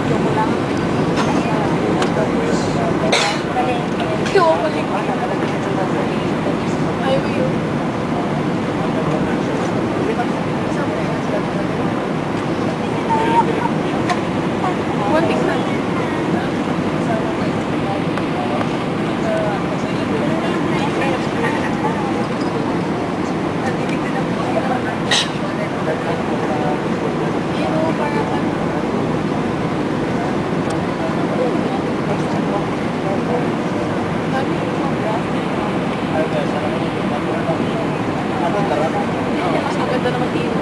Joke lang. Joke lang. Ay, yun. One thing na. Mas maganda naman dito.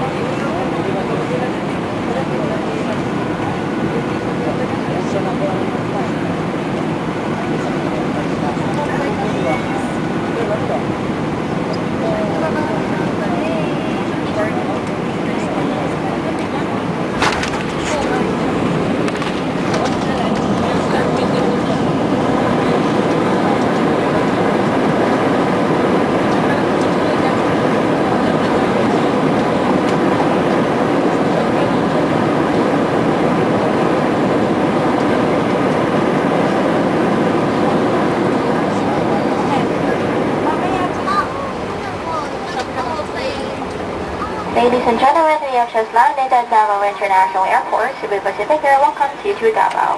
Ladies and gentlemen, we have just landed at Davao International Airport, Cebu Pacific Air. Welcome to Davao.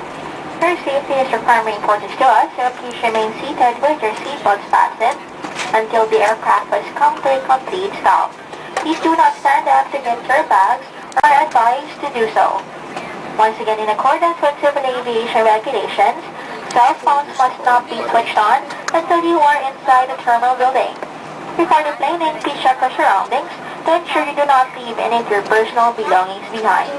Your safety is of primary importance to us, so please remain seated with your seatbelts fastened until the aircraft has come to a complete stop. Please do not stand up to get your bags or are advised to do so. Once again, in accordance with civil aviation regulations, cell phones must not be switched on until you are inside the terminal building. Before deplaning, please check your surroundings to ensure you do not leave any of your personal belongings behind.